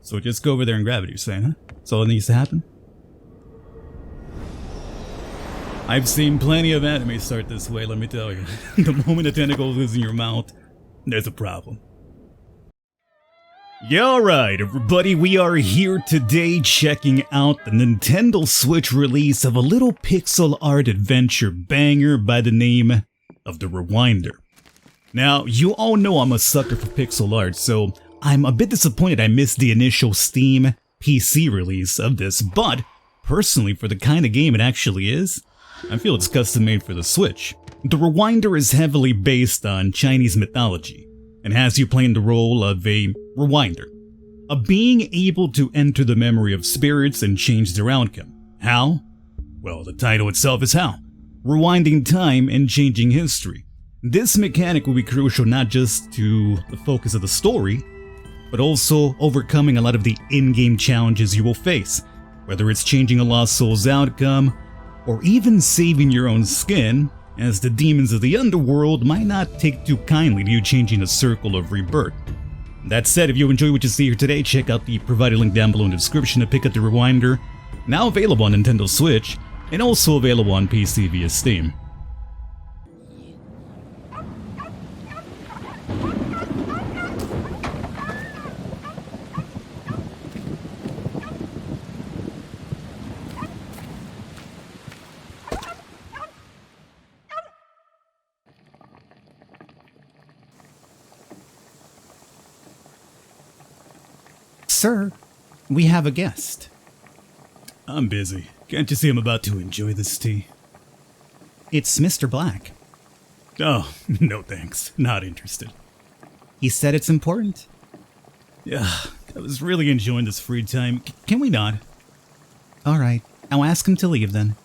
So just go over there and grab it, you're saying, huh? That's all that needs to happen? I've seen plenty of anime start this way, let me tell you. The moment a tentacle is in your mouth, there's a problem. Yeah, alright everybody, we are here today checking out the Nintendo Switch release of a little pixel art adventure banger by the name of The Rewinder. Now, you all know I'm a sucker for pixel art, so I'm a bit disappointed I missed the initial Steam PC release of this, but personally, for the kind of game it actually is, I feel it's custom made for the Switch. The Rewinder is heavily based on Chinese mythology, and has you playing the role of a rewinder, a being able to enter the memory of spirits and change their outcome. How? Well, the title itself is how. Rewinding time and changing history. This mechanic will be crucial not just to the focus of the story, but also overcoming a lot of the in-game challenges you will face, whether it's changing a lost soul's outcome, or even saving your own skin, as the demons of the underworld might not take too kindly to you changing the circle of rebirth. That said, if you enjoy what you see here today, check out the provided link down below in the description to pick up the Rewinder, now available on Nintendo Switch, and also available on PC via Steam. Sir, we have a guest. I'm busy. Can't you see I'm about to enjoy this tea? It's Mr. Black. Oh, no thanks. Not interested. He said it's important. Yeah, I was really enjoying this free time. Can we not? Alright, I'll ask him to leave then.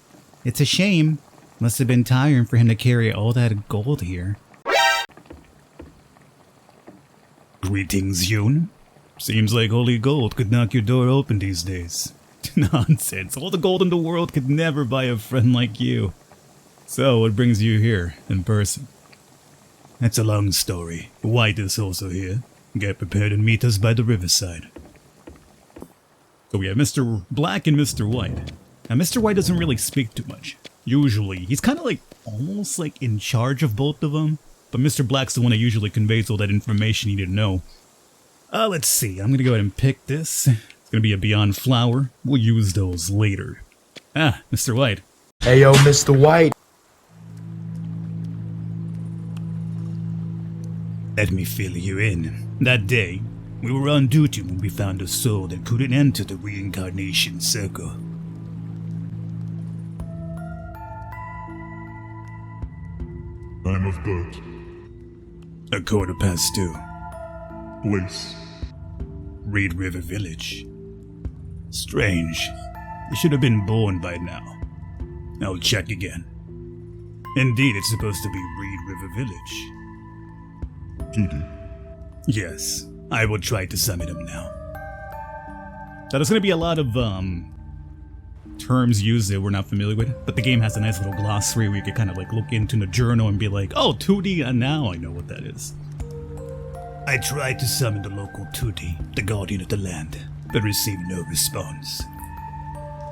It's a shame. Must have been tiring for him to carry all that gold here. Greetings, Yoon. Seems like holy gold could knock your door open these days. Nonsense. All the gold in the world could never buy a friend like you. So, what brings you here, in person? That's a long story. White is also here. Get prepared and meet us by the riverside. So we have Mr. Black and Mr. White. Now, Mr. White doesn't really speak too much. Usually, he's kind of like, almost like in charge of both of them. But Mr. Black's the one that usually conveys all that information you need to know. Let's see. I'm gonna go ahead and pick this. It's gonna be a Beyond Flower. We'll use those later. Ah, Mr. White. Hey yo, Mr. White. Let me fill you in. That day, we were on duty when we found a soul that couldn't enter the reincarnation circle. Time of birth. 2:15. Place. Reed River Village. Strange. You should have been born by now. I'll check again. Indeed, it's supposed to be Reed River Village. 2D. Yes, I will try to summon him now. Now, there's going to be a lot of, terms used that we're not familiar with, but the game has a nice little glossary where you can kind of like look into the journal and be like, oh, 2D, and now I know what that is. I tried to summon the local 2D, the guardian of the land, but received no response.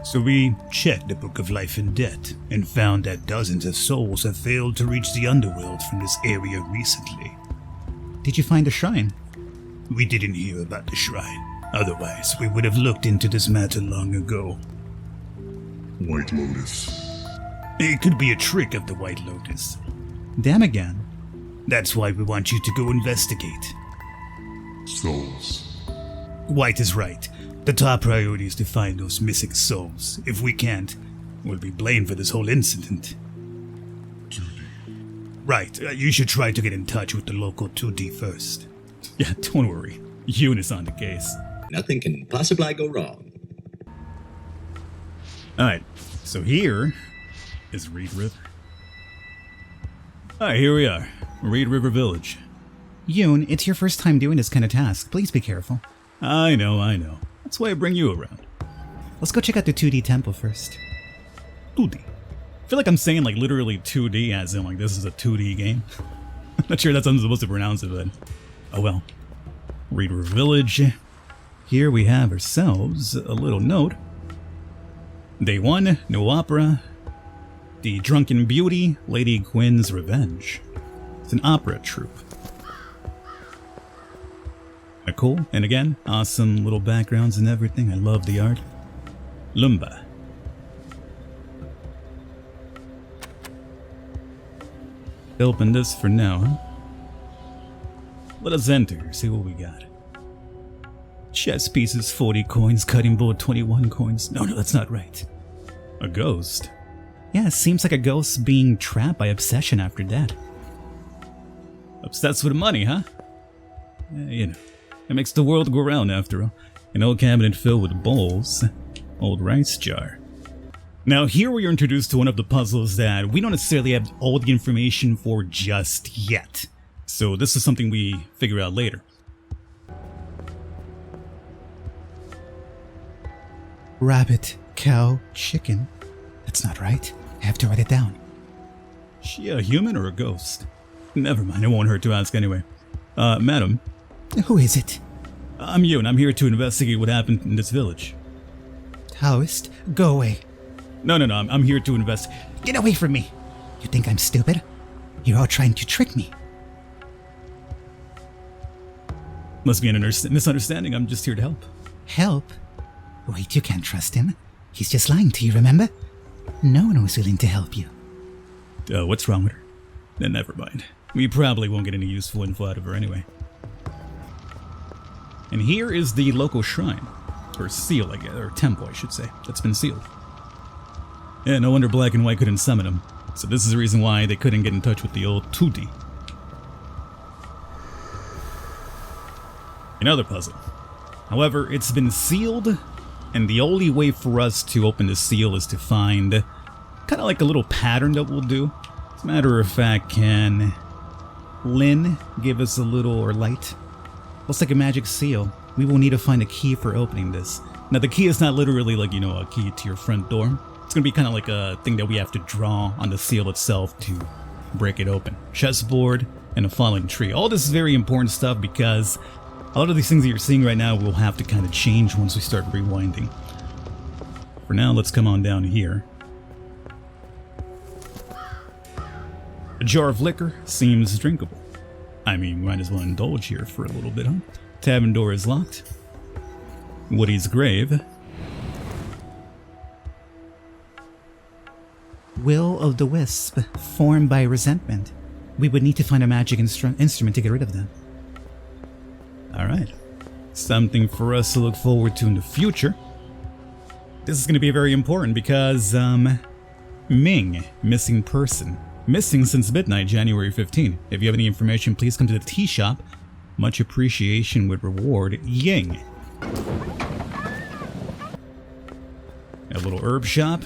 So we checked the Book of Life and Death, and found that dozens of souls have failed to reach the underworld from this area recently. Did you find a shrine? We didn't hear about the shrine, otherwise we would have looked into this matter long ago. White Lotus. It could be a trick of the White Lotus. Damn again. That's why we want you to go investigate. Souls. White is right. The top priority is to find those missing souls. If we can't, we'll be blamed for this whole incident. 2D. Right, you should try to get in touch with the local 2D first. Yeah, don't worry. Yoon is on the case. Nothing can possibly go wrong. Alright, so here is Reed River. Alright, here we are. Reed River Village. Yoon, it's your first time doing this kind of task. Please be careful. I know. That's why I bring you around. Let's go check out the 2D temple first. 2D. I feel like I'm saying like literally 2D as in like this is a 2D game. I'm not sure that's how I'm supposed to pronounce it, but oh well. Reed River Village. here we have ourselves a little note. Day 1, no opera. The Drunken Beauty, Lady Gwyn's Revenge. It's an opera troupe. Cool, and again, awesome little backgrounds and everything. I love the art. Lumba. Open this for now, huh? Let us enter, see what we got. Chess pieces, 40 coins, cutting board, 21 coins. No, that's not right. A ghost? Yeah, it seems like a ghost being trapped by obsession after death. Obsessed with money, huh? You know, it makes the world go round after all. An old cabinet filled with bowls. Old rice jar. Now here we are introduced to one of the puzzles that we don't necessarily have all the information for just yet. So this is something we figure out later. Rabbit, cow, chicken. That's not right. I have to write it down. She a human or a ghost? Never mind, it won't hurt to ask anyway. Madam. Who is it? I'm you, and I'm here to investigate what happened in this village. Taoist, go away. No, I'm here to investigate. Get away from me. You think I'm stupid? You're all trying to trick me. Must be an misunderstanding. I'm just here to help. Help? Wait, you can't trust him. He's just lying to you, remember? No one was willing to help you. What's wrong with her? Then never mind. We probably won't get any useful info out of her anyway. And here is the local shrine. Or seal, I guess. Or temple, I should say. That's been sealed. Yeah, no wonder Black and White couldn't summon him. So this is the reason why they couldn't get in touch with the old Tutti. Another puzzle. However, it's been sealed, and the only way for us to open the seal is to find kind of like a little pattern that we'll do. As a matter of fact, can Lynn give us a little, or light? Looks like a magic seal. We will need to find a key for opening this. Now the key is not literally like, you know, a key to your front door. It's gonna be kind of like a thing that we have to draw on the seal itself to break it open. Chessboard and a fallen tree. All this is very important stuff because a lot of these things that you're seeing right now will have to kind of change once we start rewinding. For now, let's come on down here. A jar of liquor seems drinkable. I mean, might as well indulge here for a little bit, huh? Tavern door is locked. Woody's grave. Will of the Wisp, formed by resentment. We would need to find a magic instrument to get rid of them. Alright. Something for us to look forward to in the future. This is going to be very important because, Ming, missing person. Missing since midnight, January 15. If you have any information, please come to the tea shop. Much appreciation with reward, Ying. A little herb shop.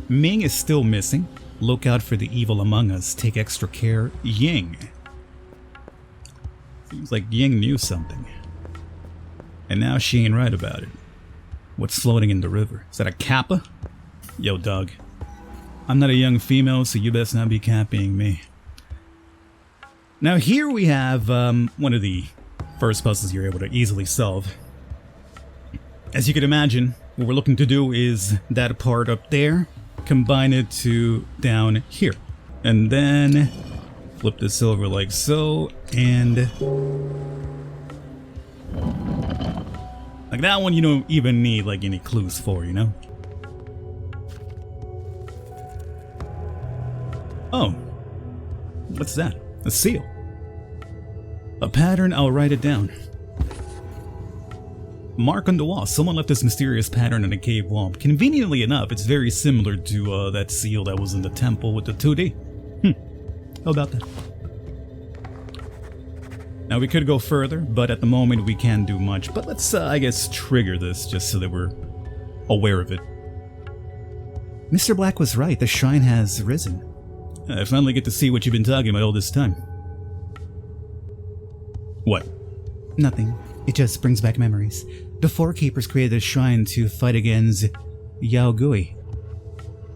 Ming is still missing. Look out for the evil among us. Take extra care, Ying. Seems like Ying knew something. And now she ain't right about it. What's floating in the river? Is that a kappa? Yo, dog. I'm not a young female, so you best not be copying me. Now here we have one of the first puzzles you're able to easily solve. As you can imagine, what we're looking to do is that part up there, combine it to down here. And then flip this over like so, and like that one you don't even need like any clues for, you know? Oh, what's that? A seal. A pattern, I'll write it down. Mark on the wall. Someone left this mysterious pattern in a cave wall. Conveniently enough, it's very similar to that seal that was in the temple with the 2D. How about that? Now we could go further, but at the moment we can't do much. But let's, I guess, trigger this just so that we're aware of it. Mr. Black was right. The shrine has risen. I finally get to see what you've been talking about all this time. What? Nothing. It just brings back memories. The Four Keepers created a shrine to fight against Yao Gui.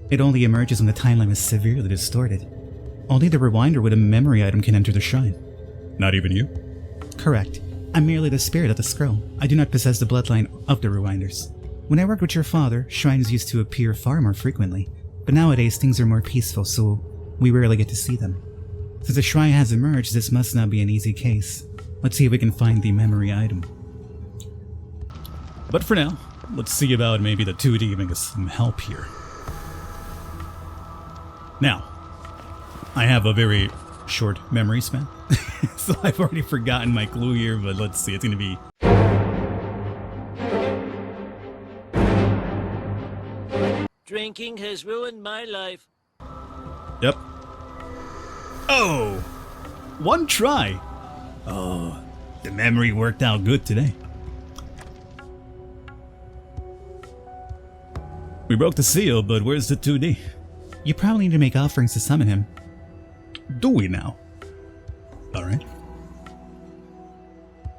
It only emerges when the timeline is severely distorted. Only the rewinder with a memory item can enter the shrine. Not even you? Correct. I'm merely the spirit of the scroll. I do not possess the bloodline of the Rewinders. When I worked with your father, shrines used to appear far more frequently, but nowadays things are more peaceful, so we rarely get to see them. Since a shrine has emerged, this must not be an easy case. Let's see if we can find the memory item. But for now, let's see about maybe the 2D giving us some help here. Now, I have a very short memory span, so I've already forgotten my clue here, but let's see, it's gonna be... Drinking has ruined my life. Yep. Oh! One try! Oh, the memory worked out good today. We broke the seal, but where's the 2D? You probably need to make offerings to summon him. Do we now? Alright.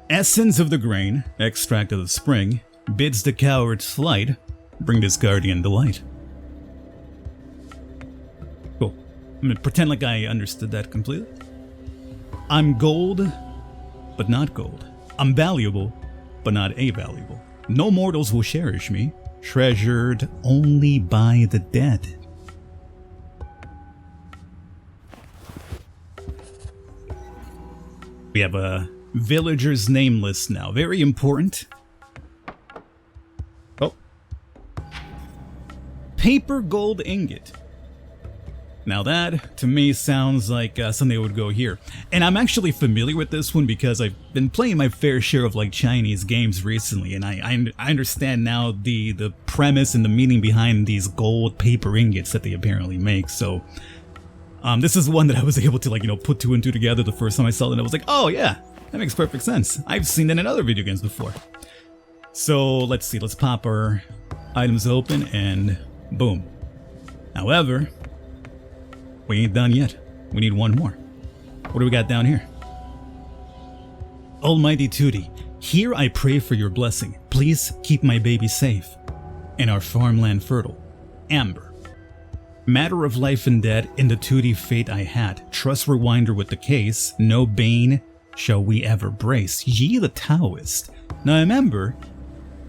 Essence of the grain, extract of the spring, bids the coward's flight, bring this guardian delight. Cool. I'm gonna pretend like I understood that completely. I'm gold, but not gold. I'm valuable, but not a-valuable. No mortals will cherish me, treasured only by the dead. We have a villager's name list now. Very important. Oh. Paper gold ingot. Now that, to me, sounds like something that would go here. And I'm actually familiar with this one because I've been playing my fair share of like Chinese games recently, and I understand now the premise and the meaning behind these gold paper ingots that they apparently make. So this is one that I was able to, like, you know, put two and two together the first time I saw it, and I was like, oh yeah, that makes perfect sense. I've seen that in other video games before. So let's see, let's pop our items open and boom. However, we ain't done yet. We need one more. What do we got down here? Almighty Tootie, here I pray for your blessing. Please keep my baby safe and our farmland fertile. Amber. Matter of life and death in the 2D fate I had. Trust Rewinder with the case. No bane shall we ever brace. Ye the Taoist. Now remember,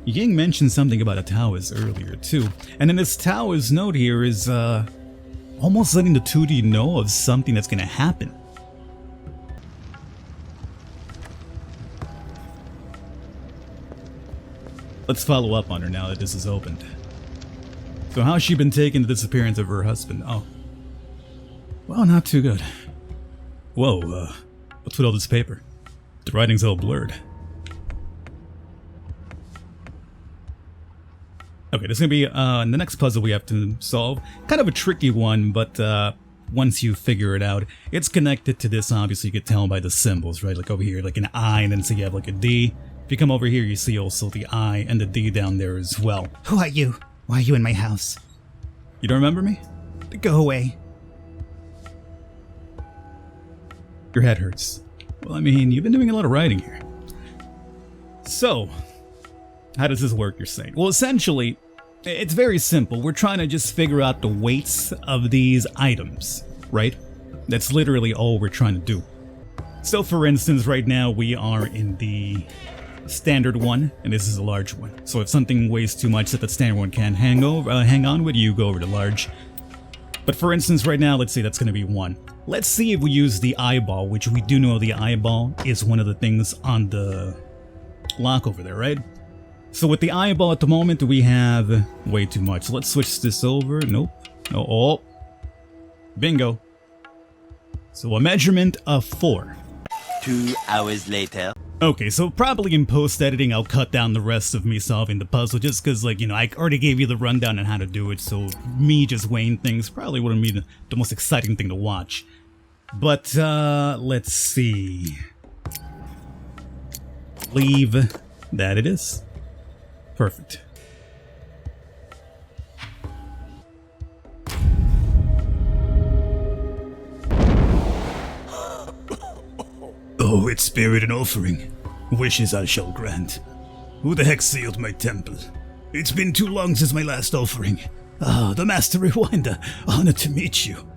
Ying mentioned something about a Taoist earlier too. And then this Taoist note here is almost letting the 2D know of something that's gonna happen. Let's follow up on her now that this is opened. So how's she been taking the disappearance of her husband? Oh. Well, not too good. Whoa, what's with all this paper? The writing's all blurred. Okay, this is gonna be the next puzzle we have to solve. Kind of a tricky one, but once you figure it out, it's connected to this. Obviously, you can tell by the symbols, right? Like over here, like an I, and then so you have like a D. If you come over here, you see also the I and the D down there as well. Who are you? Why are you in my house? You don't remember me? Go away. Your head hurts. Well, I mean, you've been doing a lot of writing here. So, how does this work, you're saying? Well, essentially, it's very simple. We're trying to just figure out the weights of these items, right? That's literally all we're trying to do. So, for instance, right now we are in the standard one, and this is a large one. So if something weighs too much that the standard one can't hang on with, you go over to large. But for instance, right now, let's say that's going to be 1. Let's see if we use the eyeball, which we do know the eyeball is one of the things on the lock over there, right? So with the eyeball at the moment, we have way too much. So let's switch this over. Nope. No. Oh. Bingo. So a measurement of 4. 2 hours later. Okay, so probably in post-editing I'll cut down the rest of me solving the puzzle just because, like, you know, I already gave you the rundown on how to do it, so me just weighing things probably wouldn't be the most exciting thing to watch. But, let's see. Leave that it is. Perfect. Oh, its spirit and offering. Wishes I shall grant. Who the heck sealed my temple? It's been too long since my last offering. Ah, the Master Rewinder. Honored to meet you.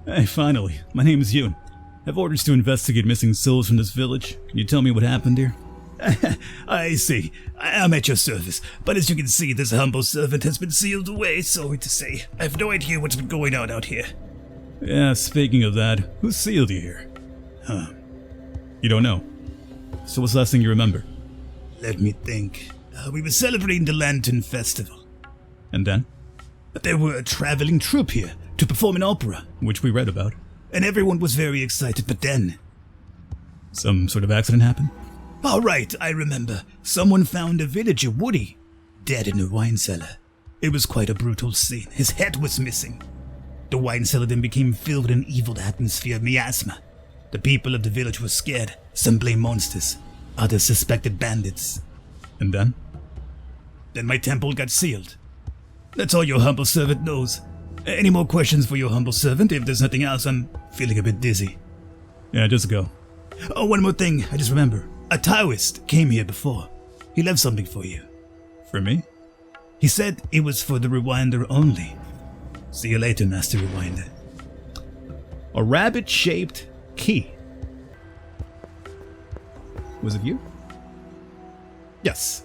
Hey, finally. My name is Yoon. I have orders to investigate missing souls from this village. Can you tell me what happened here? I see. I'm at your service, but as you can see, this humble servant has been sealed away, sorry to say. I have no idea what's been going on out here. Yeah, speaking of that, who sealed you here? Huh. You don't know. So what's the last thing you remember? Let me think. We were celebrating the Lantern Festival. And then? There were a traveling troupe here to perform an opera, which we read about. And everyone was very excited, but then... Some sort of accident happened? All right, I remember. Someone found a villager, Woody, dead in a wine cellar. It was quite a brutal scene. His head was missing. The wine cellar then became filled with an evil atmosphere of miasma. The people of the village were scared. Some blamed monsters. Others suspected bandits. And then? Then my temple got sealed. That's all your humble servant knows. Any more questions for your humble servant? If there's nothing else, I'm feeling a bit dizzy. Yeah, just go. Oh, one more thing. I just remember. A Taoist came here before. He left something for you. For me? He said it was for the Rewinder only. See you later, Master Rewinder. A rabbit-shaped key. Was it you? Yes.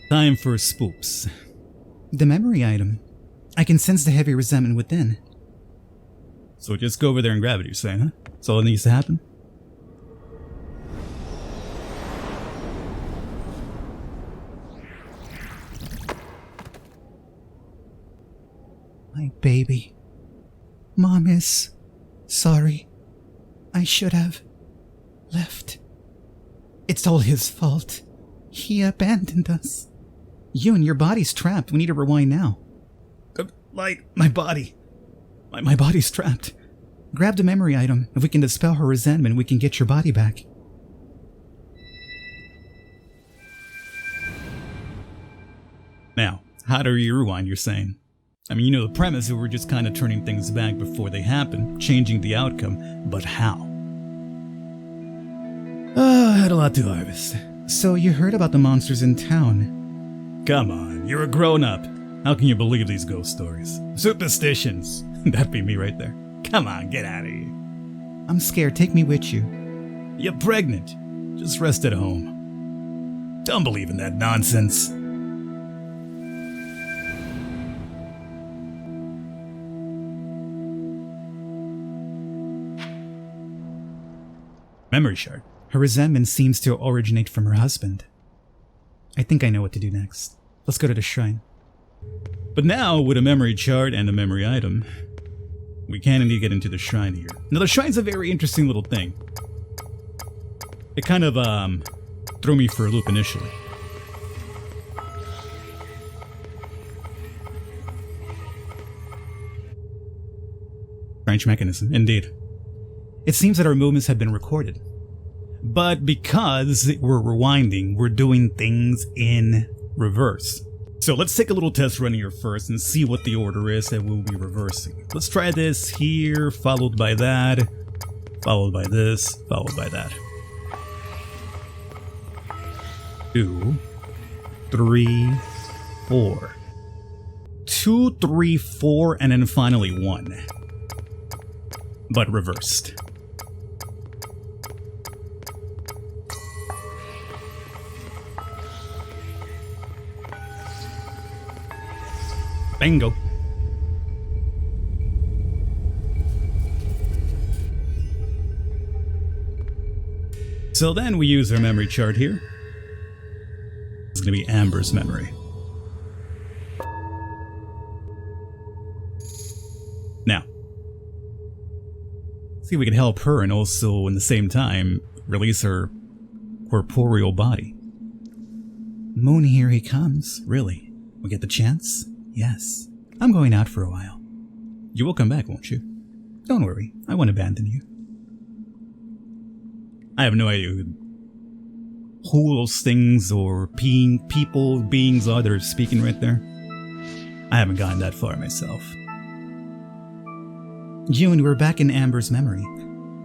Time for spoops. The memory item. I can sense the heavy resentment within. So just go over there and grab it, you're saying, huh? That's all that needs to happen? My baby. Mom is sorry. I should have left. It's all his fault. He abandoned us. You and your body's trapped. We need to rewind now. Light, my body. My body's trapped. Grab the memory item. If we can dispel her resentment, we can get your body back. Now, how do you rewind, you're saying? I mean, you know the premise that we're just kind of turning things back before they happen, changing the outcome, but how? I had a lot to harvest. So you heard about the monsters in town? Come on, you're a grown-up. How can you believe these ghost stories? Superstitions. That'd be me right there. Come on, get out of here. I'm scared. Take me with you. You're pregnant. Just rest at home. Don't believe in that nonsense. Memory shard. Her resentment seems to originate from her husband. I think I know what to do next. Let's go to the shrine. But now, with a memory chart and a memory item, we can indeed get into the shrine here. Now, the shrine's a very interesting little thing. It kind of, threw me for a loop initially. Strange mechanism, indeed. It seems that our movements have been recorded. But because we're rewinding, we're doing things in reverse. So let's take a little test run here first and see what the order is that we'll be reversing. Let's try this here, followed by that, followed by this, followed by that. 2, 3, 4. 2, 3, 4, and then finally 1. But reversed. Bingo. So then we use our memory chart here. It's going to be Amber's memory. Now, see if we can help her and also, in the same time, release her corporeal body. Moon, here he comes. Really? We get the chance? Yes. I'm going out for a while. You will come back, won't you? Don't worry. I won't abandon you. I have no idea who those things or people, beings are that are speaking right there. I haven't gotten that far myself. June, we're back in Amber's memory.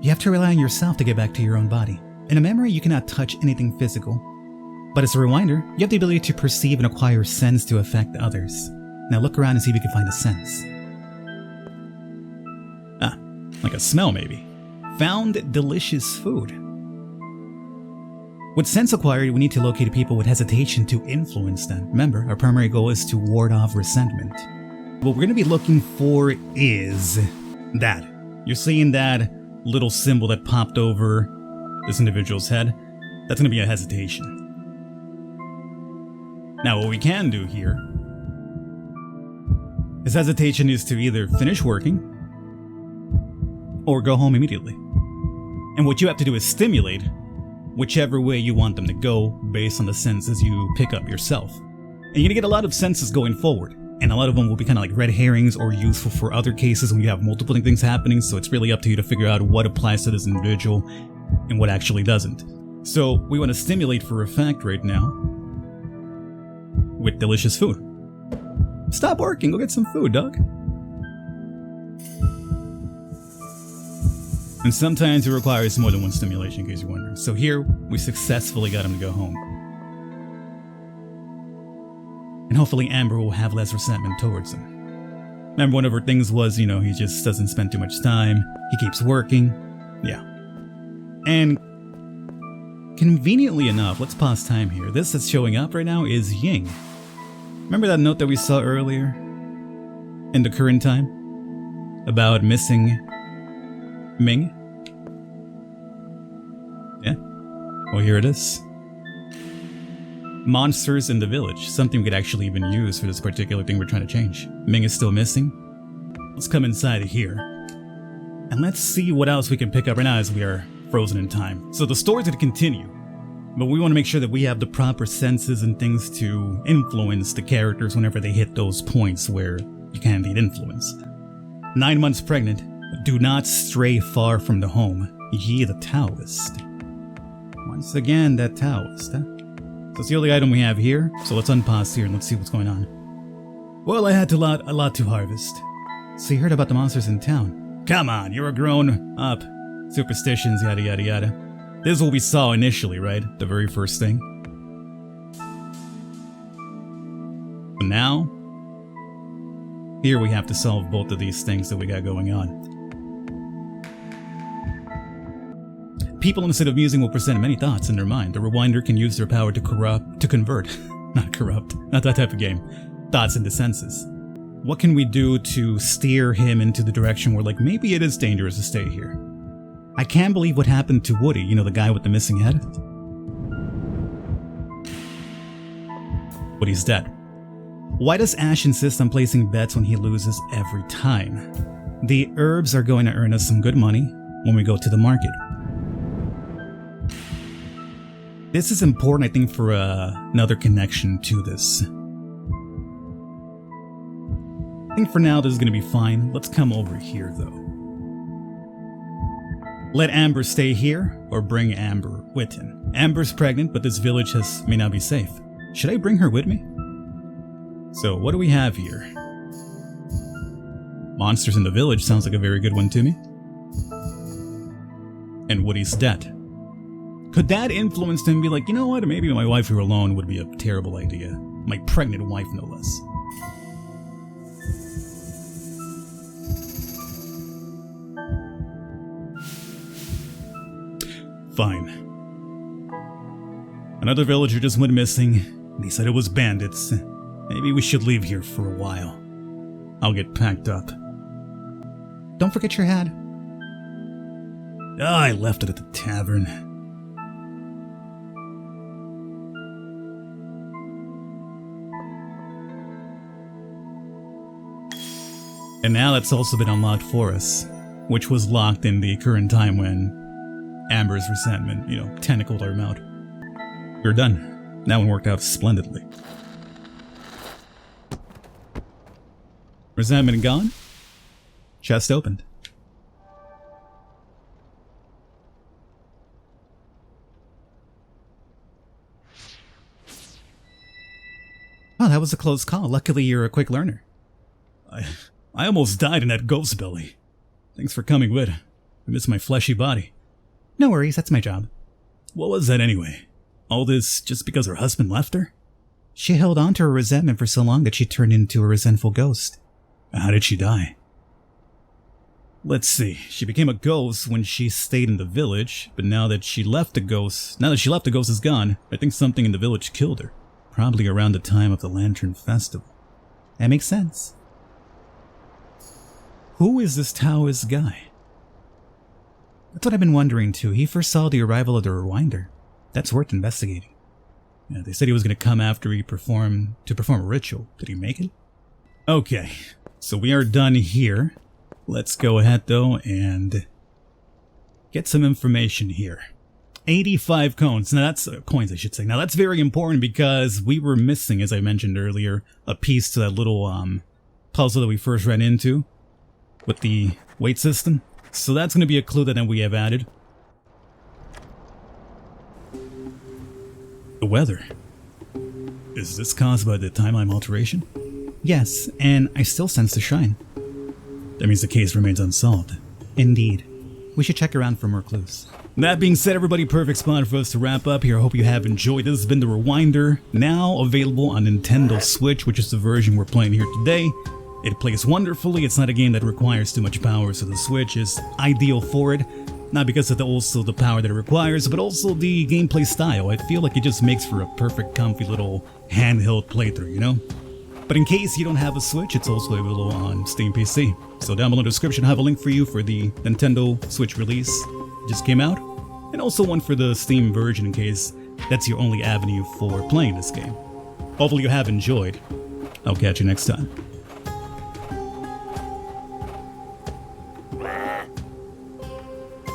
You have to rely on yourself to get back to your own body. In a memory, you cannot touch anything physical. But as a rewinder, you have the ability to perceive and acquire sense to affect others. Now look around and see if you can find a sense. Ah, like a smell maybe. Found delicious food. With sense acquired, we need to locate people with hesitation to influence them. Remember, our primary goal is to ward off resentment. What we're going to be looking for is that. You're seeing that little symbol that popped over this individual's head? That's going to be a hesitation. Now, what we can do here is hesitation is to either finish working or go home immediately. And what you have to do is stimulate whichever way you want them to go based on the senses you pick up yourself. And you're going to get a lot of senses going forward. And a lot of them will be kind of like red herrings or useful for other cases when you have multiple things happening. So it's really up to you to figure out what applies to this individual and what actually doesn't. So we want to stimulate for effect right now with delicious food. Stop working, go get some food, dog. And sometimes it requires more than one stimulation, in case you're wondering. So here, we successfully got him to go home. And hopefully Amber will have less resentment towards him. Remember, one of her things was, he just doesn't spend too much time. He keeps working. Yeah. And conveniently enough, let's pause time here. This that's showing up right now is Ying. Remember that note that we saw earlier in the current time about missing Ming? Yeah. Well, here it is. Monsters in the village. Something we could actually even use for this particular thing we're trying to change. Ming is still missing. Let's come inside of here. And let's see what else we can pick up right now as we are frozen in time. So the story's going to continue. But we want to make sure that we have the proper senses and things to influence the characters whenever they hit those points where you can indeed influence. 9 months pregnant. Do not stray far from the home. Ye the Taoist. Once again, that Taoist, huh? So it's the only item we have here, so let's unpause here and let's see what's going on. Well, I had a lot to harvest. So you heard about the monsters in town? Come on, you're a grown-up. Superstitions, yada yada yada. This is what we saw initially, right? The very first thing. But now, here we have to solve both of these things that we got going on. People instead of musing will present many thoughts in their mind. The rewinder can use their power to convert. Not corrupt. Not that type of game. Thoughts into senses. What can we do to steer him into the direction where, maybe it is dangerous to stay here? I can't believe what happened to Woody, the guy with the missing head. Woody's dead. Why does Ash insist on placing bets when he loses every time? The herbs are going to earn us some good money when we go to the market. This is important, I think, for another connection to this. I think for now this is going to be fine. Let's come over here, though. Let Amber stay here, or bring Amber with him. Amber's pregnant, but this village may not be safe. Should I bring her with me? So, what do we have here? Monsters in the village sounds like a very good one to me. And Woody's dead. Could that influence him be like, you know what, maybe my wife here alone would be a terrible idea. My pregnant wife, no less. Fine. Another villager just went missing. They said it was bandits. Maybe we should leave here for a while. I'll get packed up. Don't forget your hat. I left it at the tavern. And now that's also been unlocked for us, which was locked in the current time when Amber's resentment, tentacled our mouth. We're done. That one worked out splendidly. Resentment gone? Chest opened. Oh, that was a close call. Luckily, you're a quick learner. I almost died in that ghost belly. Thanks for coming with. I miss my fleshy body. No worries, that's my job. What was that anyway? All this just because her husband left her? She held on to her resentment for so long that she turned into a resentful ghost. How did she die? Let's see. She became a ghost when she stayed in the village, but now that she left, the ghost is gone. I think something in the village killed her. Probably around the time of the Lantern Festival. That makes sense. Who is this Taoist guy? That's what I've been wondering too. He first saw the arrival of the Rewinder. That's worth investigating. Yeah, they said he was going to come after he perform a ritual. Did he make it? Okay, so we are done here. Let's go ahead though and get some information here. 85 coins. Now that's coins, I should say. Now that's very important because we were missing, as I mentioned earlier, a piece to that little puzzle that we first ran into with the weight system. So that's going to be a clue that then we have added. The weather. Is this caused by the timeline alteration? Yes, and I still sense the shine. That means the case remains unsolved. Indeed. We should check around for more clues. That being said, everybody, perfect spot for us to wrap up here. I hope you have enjoyed. This has been the Rewinder, now available on Nintendo Switch, which is the version we're playing here today. It plays wonderfully. It's not a game that requires too much power, so the Switch is ideal for it. Not because of also the power that it requires, but also the gameplay style. I feel like it just makes for a perfect, comfy little handheld playthrough, you know? But in case you don't have a Switch, it's also available on Steam PC. So down below in the description, I have a link for you for the Nintendo Switch release. It just came out. And also one for the Steam version in case that's your only avenue for playing this game. Hopefully you have enjoyed. I'll catch you next time.